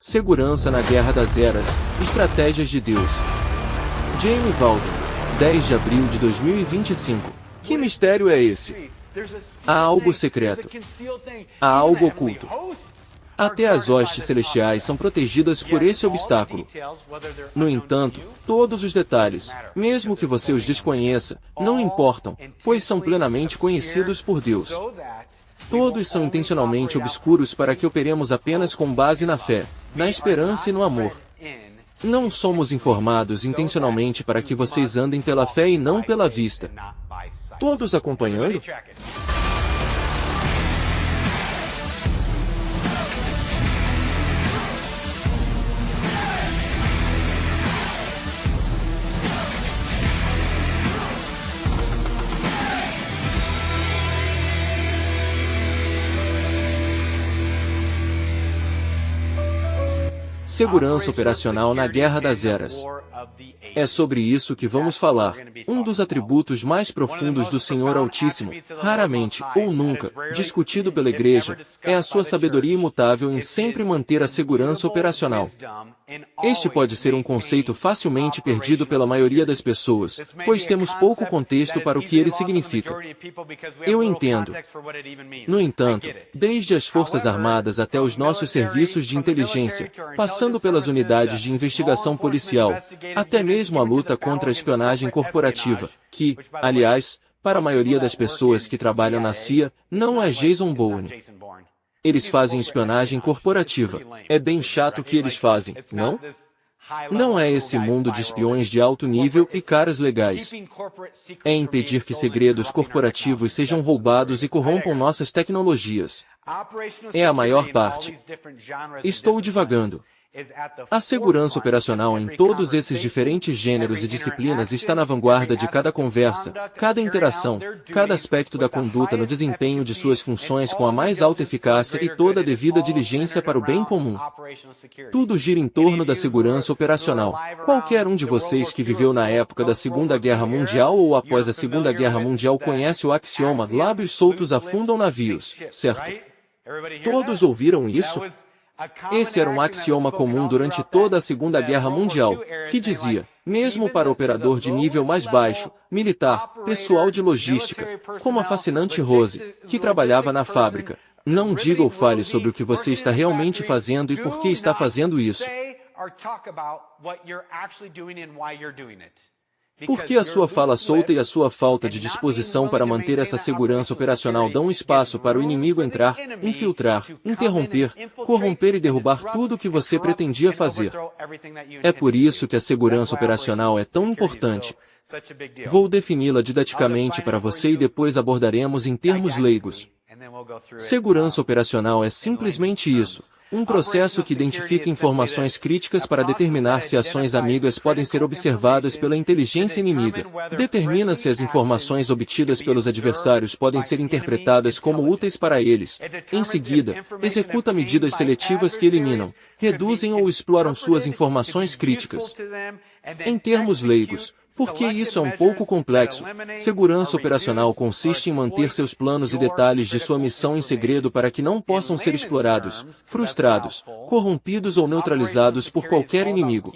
Segurança na Guerra das Eras, Estratégias de Deus. Jamie Walden, 10 de abril de 2025. Que mistério é esse? Há algo secreto. Há algo oculto. Até as hostes celestiais são protegidas por esse obstáculo. No entanto, todos os detalhes, mesmo que você os desconheça, não importam, pois são plenamente conhecidos por Deus. Todos são intencionalmente obscuros para que operemos apenas com base na fé, na esperança e no amor. Não somos informados intencionalmente para que vocês andem pela fé e não pela vista. Todos acompanhando? Segurança operacional na Guerra das Eras. É sobre isso que vamos falar. Um dos atributos mais profundos do Senhor Altíssimo, raramente, ou nunca, discutido pela Igreja, é a sua sabedoria imutável em sempre manter a segurança operacional. Este pode ser um conceito facilmente perdido pela maioria das pessoas, pois temos pouco contexto para o que ele significa. Eu entendo. No entanto, desde as Forças Armadas até os nossos serviços de inteligência, passando pelas unidades de investigação policial, até mesmo a luta contra a espionagem corporativa, que, aliás, para a maioria das pessoas que trabalham na CIA, não é Jason Bourne. Eles fazem espionagem corporativa. É bem chato o que eles fazem, não? Não é esse mundo de espiões de alto nível e caras legais. É impedir que segredos corporativos sejam roubados e corrompam nossas tecnologias. É a maior parte. Estou divagando. A segurança operacional em todos esses diferentes gêneros e disciplinas está na vanguarda de cada conversa, cada interação, cada aspecto da conduta no desempenho de suas funções com a mais alta eficácia e toda a devida diligência para o bem comum. Tudo gira em torno da segurança operacional. Qualquer um de vocês que viveu na época da Segunda Guerra Mundial ou após a Segunda Guerra Mundial conhece o axioma "lábios soltos afundam navios", certo? Todos ouviram isso? Esse era um axioma comum durante toda a Segunda Guerra Mundial, que dizia, mesmo para operador de nível mais baixo, militar, pessoal de logística, como a fascinante Rose, que trabalhava na fábrica, não diga ou fale sobre o que você está realmente fazendo e por que está fazendo isso. Porque a sua fala solta e a sua falta de disposição para manter essa segurança operacional dão espaço para o inimigo entrar, infiltrar, interromper, corromper e derrubar tudo o que você pretendia fazer. É por isso que a segurança operacional é tão importante. Vou defini-la didaticamente para você e depois abordaremos em termos leigos. Segurança operacional é simplesmente isso. Um processo que identifica informações críticas para determinar se ações amigas podem ser observadas pela inteligência inimiga. Determina se as informações obtidas pelos adversários podem ser interpretadas como úteis para eles. Em seguida, executa medidas seletivas que eliminam, reduzem ou exploram suas informações críticas. Em termos leigos, porque isso é um pouco complexo, segurança operacional consiste em manter seus planos e detalhes de sua missão em segredo para que não possam ser explorados, frustrados, corrompidos ou neutralizados por qualquer inimigo.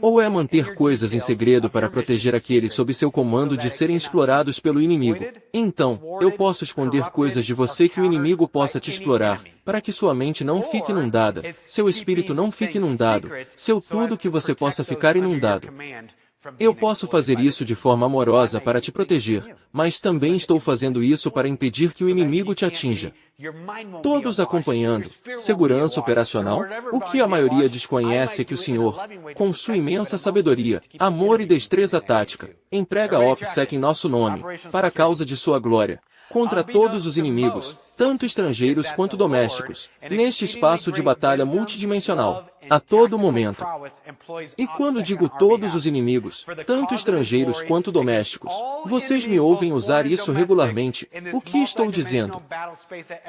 Ou é manter coisas em segredo para proteger aqueles sob seu comando de serem explorados pelo inimigo. Então, eu posso esconder coisas de você que o inimigo possa te explorar, para que sua mente não fique inundada, seu espírito não fique inundado, seu tudo que você possa ficar inundado. Eu posso fazer isso de forma amorosa para te proteger, mas também estou fazendo isso para impedir que o inimigo te atinja. Todos acompanhando, segurança operacional, o que a maioria desconhece é que o Senhor, com sua imensa sabedoria, amor e destreza tática, emprega a OPSEC em nosso nome, para a causa de sua glória, contra todos os inimigos, tanto estrangeiros quanto domésticos, neste espaço de batalha multidimensional, a todo momento. E quando digo todos os inimigos, tanto estrangeiros quanto domésticos, vocês me ouvem usar isso regularmente. O que estou dizendo?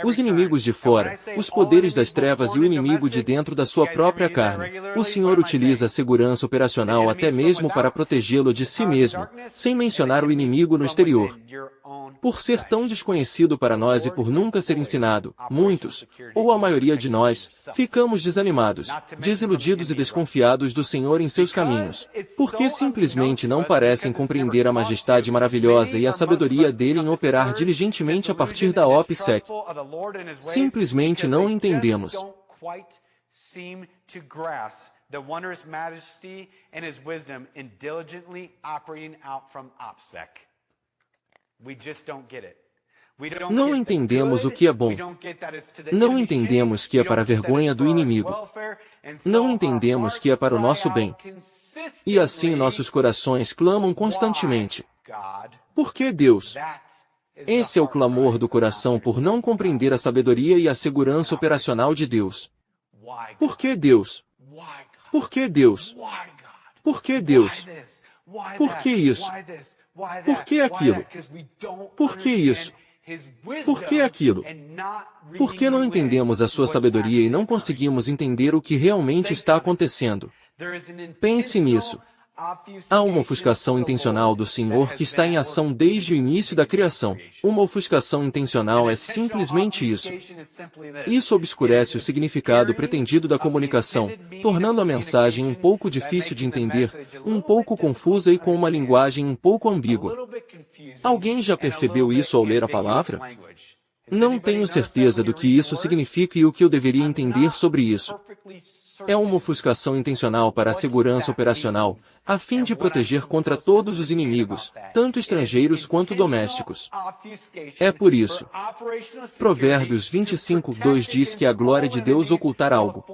Os inimigos de fora, os poderes das trevas e o inimigo de dentro da sua própria carne. O Senhor utiliza a segurança operacional até mesmo para protegê-lo de si mesmo, sem mencionar o inimigo no exterior. Por ser tão desconhecido para nós e por nunca ser ensinado, muitos, ou a maioria de nós, ficamos desanimados, desiludidos e desconfiados do Senhor em seus caminhos, porque simplesmente não parecem compreender a majestade maravilhosa e a sabedoria dele em operar diligentemente a partir da OPSEC. Simplesmente não entendemos. The wondrous majesty and his wisdom in diligently operating out from OPSEC. We just don't get it. Não entendemos o que é bom. Não entendemos que é para a vergonha do inimigo. Não entendemos que é para o nosso bem. E assim nossos corações clamam constantemente. Por que Deus? Esse é o clamor do coração por não compreender a sabedoria e a segurança operacional de Deus. Por que Deus? Por que Deus? Por que Deus? Por que isso? Por que aquilo? Por que isso? Por que aquilo? Por que não entendemos a sua sabedoria e não conseguimos entender o que realmente está acontecendo? Pense nisso. Há uma ofuscação intencional do Senhor que está em ação desde o início da criação. Uma ofuscação intencional é simplesmente isso. Isso obscurece o significado pretendido da comunicação, tornando a mensagem um pouco difícil de entender, um pouco confusa e com uma linguagem um pouco ambígua. Alguém já percebeu isso ao ler a palavra? Não tenho certeza do que isso significa e o que eu deveria entender sobre isso. É uma ofuscação intencional para a segurança operacional, a fim de proteger contra todos os inimigos, tanto estrangeiros quanto domésticos. É por isso. Provérbios 25:2 diz que a glória de Deus ocultar algo.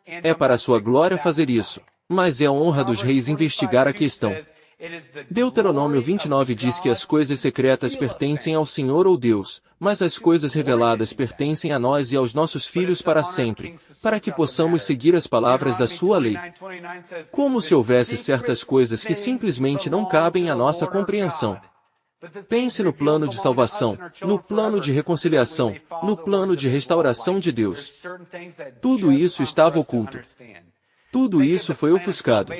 É para a sua glória fazer isso, mas é a honra dos reis investigar a questão. Deuteronômio 29 diz que as coisas secretas pertencem ao Senhor ou Deus, mas as coisas reveladas pertencem a nós e aos nossos filhos para sempre, para que possamos seguir as palavras da sua lei. Como se houvesse certas coisas que simplesmente não cabem à nossa compreensão. Pense no plano de salvação, no plano de reconciliação, no plano de restauração de Deus. Tudo isso estava oculto. Tudo isso foi ofuscado.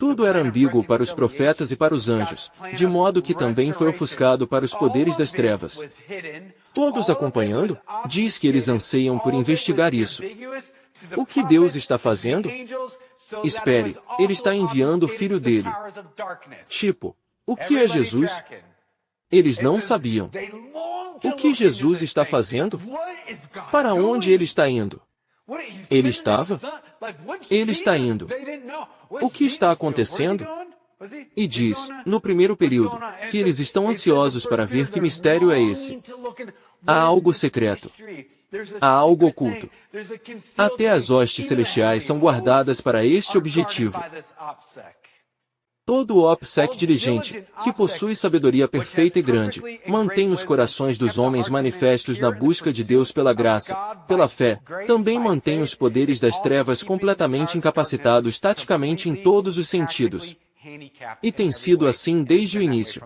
Tudo era ambíguo para os profetas e para os anjos, de modo que também foi ofuscado para os poderes das trevas. Todos acompanhando, diz que eles anseiam por investigar isso. O que Deus está fazendo? Espere, Ele está enviando o Filho dele. Tipo, o que é Jesus? Eles não sabiam. O que Jesus está fazendo? Para onde Ele está indo? Ele estava? Ele está indo. O que está acontecendo? E diz, no primeiro período, que eles estão ansiosos para ver que mistério é esse. Há algo secreto. Há algo oculto. Até as hostes celestiais são guardadas para este objetivo. Todo o OPSEC diligente, que possui sabedoria perfeita e grande, mantém os corações dos homens manifestos na busca de Deus pela graça, pela fé, também mantém os poderes das trevas completamente incapacitados taticamente em todos os sentidos. E tem sido assim desde o início.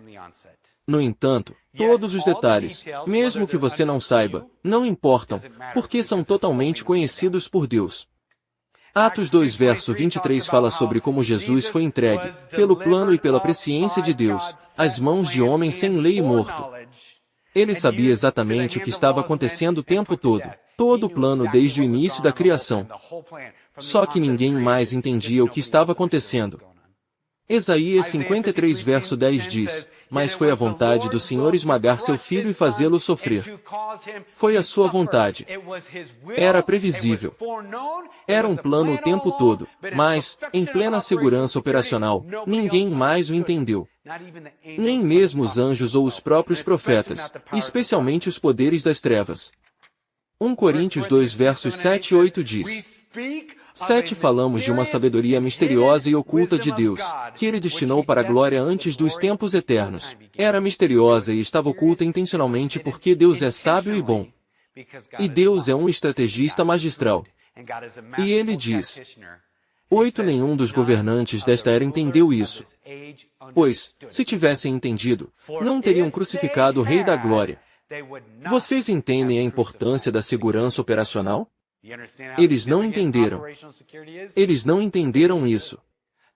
No entanto, todos os detalhes, mesmo que você não saiba, não importam, porque são totalmente conhecidos por Deus. Atos 2 verso 23 fala sobre como Jesus foi entregue, pelo plano e pela presciência de Deus, às mãos de homens sem lei e morto. Ele sabia exatamente o que estava acontecendo o tempo todo o plano desde o início da criação. Só que ninguém mais entendia o que estava acontecendo. Isaías 53 verso 10 diz, mas foi a vontade do Senhor esmagar seu filho e fazê-lo sofrer. Foi a sua vontade. Era previsível. Era um plano o tempo todo, mas, em plena segurança operacional, ninguém mais o entendeu. Nem mesmo os anjos ou os próprios profetas, especialmente os poderes das trevas. 1 Coríntios 2 versos 7 e 8 diz, 7 Falamos de uma sabedoria misteriosa e oculta de Deus, que Ele destinou para a glória antes dos tempos eternos. Era misteriosa e estava oculta intencionalmente porque Deus é sábio e bom. E Deus é um estrategista magistral. E Ele diz, 8 Nenhum dos governantes desta era entendeu isso. Pois, se tivessem entendido, não teriam crucificado o Rei da Glória. Vocês entendem a importância da segurança operacional? Eles não entenderam. Eles não entenderam isso.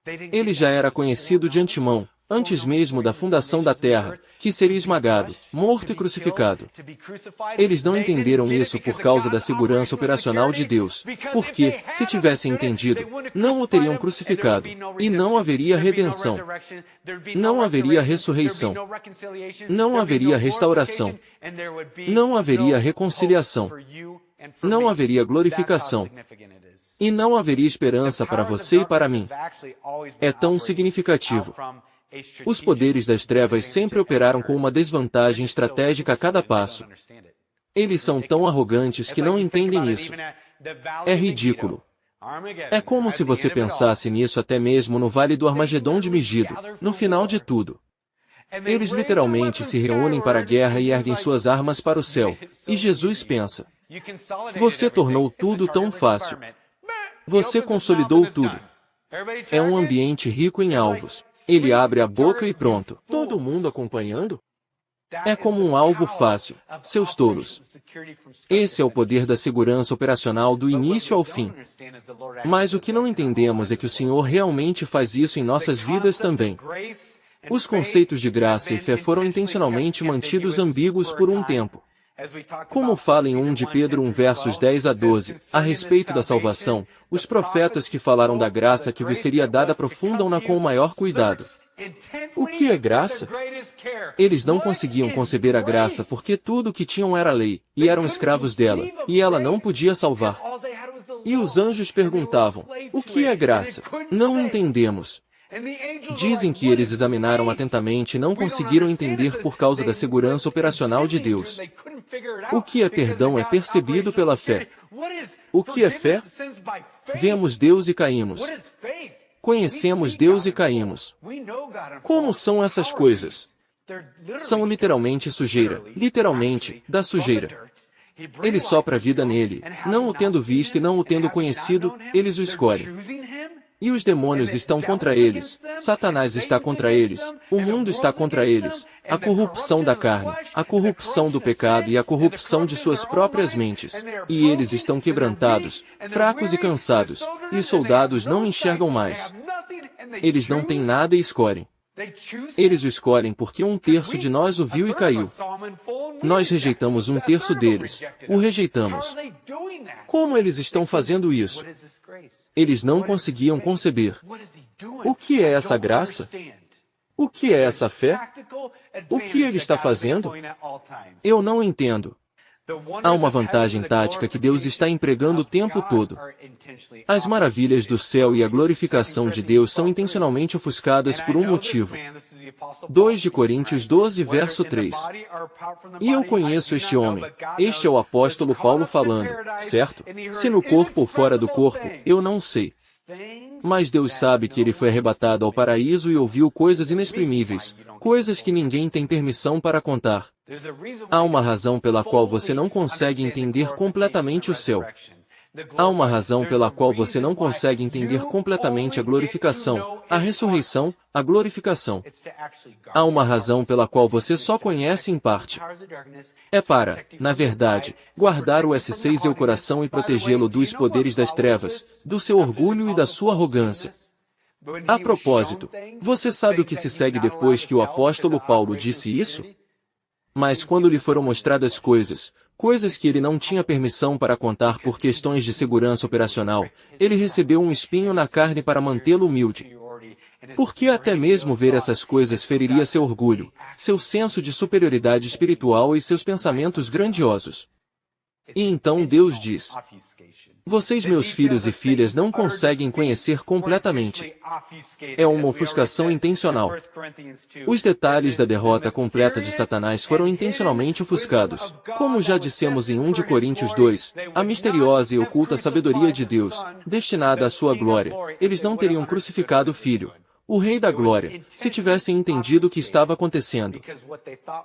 Ele já era conhecido de antemão, antes mesmo da fundação da terra, que seria esmagado, morto e crucificado. Eles não entenderam isso por causa da segurança operacional de Deus, porque, se tivessem entendido, não o teriam crucificado, e não haveria redenção, não haveria ressurreição, não haveria restauração, não haveria reconciliação, não haveria glorificação, e não haveria esperança para você e para mim. É tão significativo. Os poderes das trevas sempre operaram com uma desvantagem estratégica a cada passo. Eles são tão arrogantes que não entendem isso. É ridículo. É como se você pensasse nisso até mesmo no Vale do Armagedon de Megido, no final de tudo. Eles literalmente se reúnem para a guerra e erguem suas armas para o céu. E Jesus pensa: você tornou tudo tão fácil. Você consolidou tudo. É um ambiente rico em alvos. Ele abre a boca e pronto. Todo mundo acompanhando? É como um alvo fácil. Seus tolos. Esse é o poder da segurança operacional do início ao fim. Mas o que não entendemos é que o Senhor realmente faz isso em nossas vidas também. Os conceitos de graça e fé foram intencionalmente mantidos ambíguos por um tempo. Como fala em 1 de Pedro 1 versos 10 a 12, a respeito da salvação, os profetas que falaram da graça que vos seria dada aprofundam-na com o maior cuidado. O que é graça? Eles não conseguiam conceber a graça porque tudo o que tinham era lei, e eram escravos dela, e ela não podia salvar. E os anjos perguntavam: o que é graça? Não entendemos. Dizem que eles examinaram atentamente e não conseguiram entender por causa da segurança operacional de Deus. O que é perdão é percebido pela fé. O que é fé? Vemos Deus e caímos. Conhecemos Deus e caímos. Como são essas coisas? São literalmente sujeira, literalmente, da sujeira. Ele sopra a vida nele, não o tendo visto e não o tendo conhecido, eles o escolhem. E os demônios estão contra eles, Satanás está contra eles, o mundo está contra eles, a corrupção da carne, a corrupção do pecado e a corrupção de suas próprias mentes. E eles estão quebrantados, fracos e cansados, e os soldados não enxergam mais. Eles não têm nada e escolhem. Eles o escolhem porque 1/3 de nós o viu e caiu. Nós rejeitamos 1/3 deles. O rejeitamos. Como eles estão fazendo isso? Eles não conseguiam conceber. O que é essa graça? O que é essa fé? O que ele está fazendo? Eu não entendo. Há uma vantagem tática que Deus está empregando o tempo todo. As maravilhas do céu e a glorificação de Deus são intencionalmente ofuscadas por um motivo. 2 de Coríntios 12, verso 3. E eu conheço este homem. Este é o apóstolo Paulo falando, certo? Se no corpo ou fora do corpo, eu não sei. Mas Deus sabe que ele foi arrebatado ao paraíso e ouviu coisas inexprimíveis, coisas que ninguém tem permissão para contar. Há uma razão pela qual você não consegue entender completamente o céu. Há uma razão pela qual você não consegue entender completamente a glorificação, a ressurreição, a glorificação. Há uma razão pela qual você só conhece em parte. É para, na verdade, guardar o S6 em seu coração e protegê-lo dos poderes das trevas, do seu orgulho e da sua arrogância. A propósito, você sabe o que se segue depois que o apóstolo Paulo disse isso? Mas quando lhe foram mostradas coisas que ele não tinha permissão para contar por questões de segurança operacional, ele recebeu um espinho na carne para mantê-lo humilde. Porque até mesmo ver essas coisas feriria seu orgulho, seu senso de superioridade espiritual e seus pensamentos grandiosos. E então Deus diz: vocês, meus filhos e filhas, não conseguem conhecer completamente. É uma ofuscação intencional. Os detalhes da derrota completa de Satanás foram intencionalmente ofuscados. Como já dissemos em 1 de Coríntios 2, a misteriosa e oculta sabedoria de Deus, destinada à sua glória, eles não teriam crucificado o Filho, o Rei da Glória, se tivessem entendido o que estava acontecendo.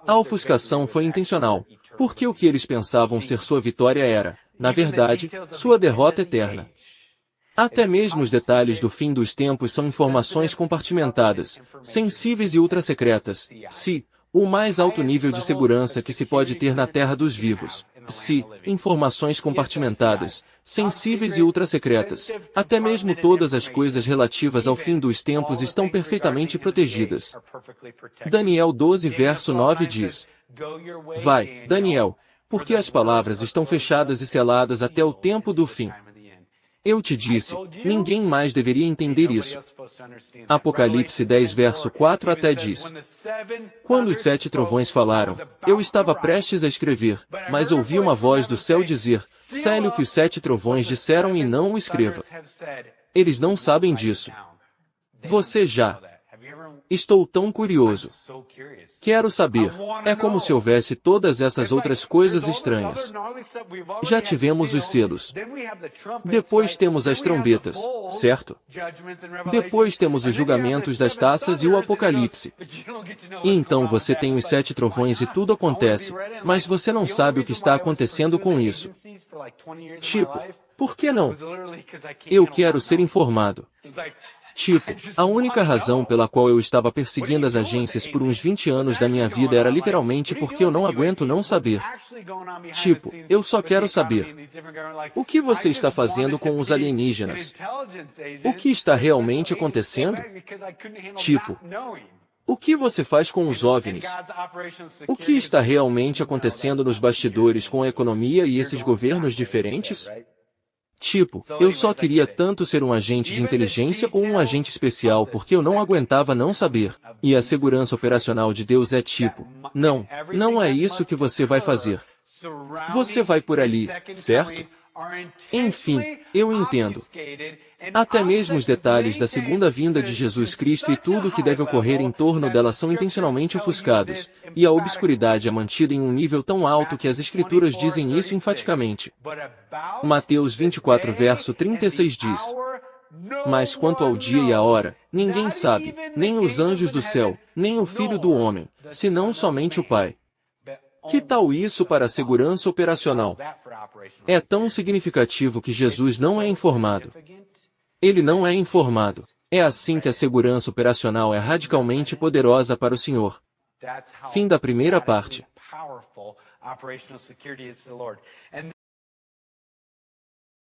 A ofuscação foi intencional, porque o que eles pensavam ser sua vitória era, na verdade, sua derrota eterna. Até mesmo os detalhes do fim dos tempos são informações compartimentadas, sensíveis e ultra-secretas, o mais alto nível de segurança que se pode ter na terra dos vivos. informações compartimentadas, sensíveis e ultrasecretas. Até mesmo todas as coisas relativas ao fim dos tempos estão perfeitamente protegidas. Daniel 12 verso 9 diz: Vai, Daniel, porque as palavras estão fechadas e seladas até o tempo do fim. Eu te disse, ninguém mais deveria entender isso. Apocalipse 10 verso 4 até diz: Quando os 7 trovões falaram, eu estava prestes a escrever, mas ouvi uma voz do céu dizer, sele o que os 7 trovões disseram e não o escreva. Eles não sabem disso. Você já. Estou tão curioso. Quero saber. É como se houvesse todas essas outras coisas estranhas. Já tivemos os selos. Depois temos as trombetas, certo? Depois temos os julgamentos das taças e o Apocalipse. E então você tem os 7 trovões e tudo acontece, mas você não sabe o que está acontecendo com isso. Tipo, por que não? Eu quero ser informado. Tipo, a única razão pela qual eu estava perseguindo as agências por uns 20 anos da minha vida era literalmente porque eu não aguento não saber. Tipo, eu só quero saber. O que você está fazendo com os alienígenas? O que está realmente acontecendo? Tipo, o que você faz com os OVNIs? O que está realmente acontecendo nos bastidores com a economia e esses governos diferentes? Tipo, eu só queria tanto ser um agente de inteligência ou um agente especial porque eu não aguentava não saber. E a segurança operacional de Deus é tipo, não é isso que você vai fazer. Você vai por ali, certo? Enfim, eu entendo. Até mesmo os detalhes da segunda vinda de Jesus Cristo e tudo o que deve ocorrer em torno dela são intencionalmente ofuscados, e a obscuridade é mantida em um nível tão alto que as Escrituras dizem isso enfaticamente. Mateus 24 verso 36 diz: Mas quanto ao dia e à hora, ninguém sabe, nem os anjos do céu, nem o Filho do Homem, senão somente o Pai. Que tal isso para a segurança operacional? É tão significativo que Jesus não é informado. Ele não é informado. É assim que a segurança operacional é radicalmente poderosa para o Senhor. Fim da primeira parte.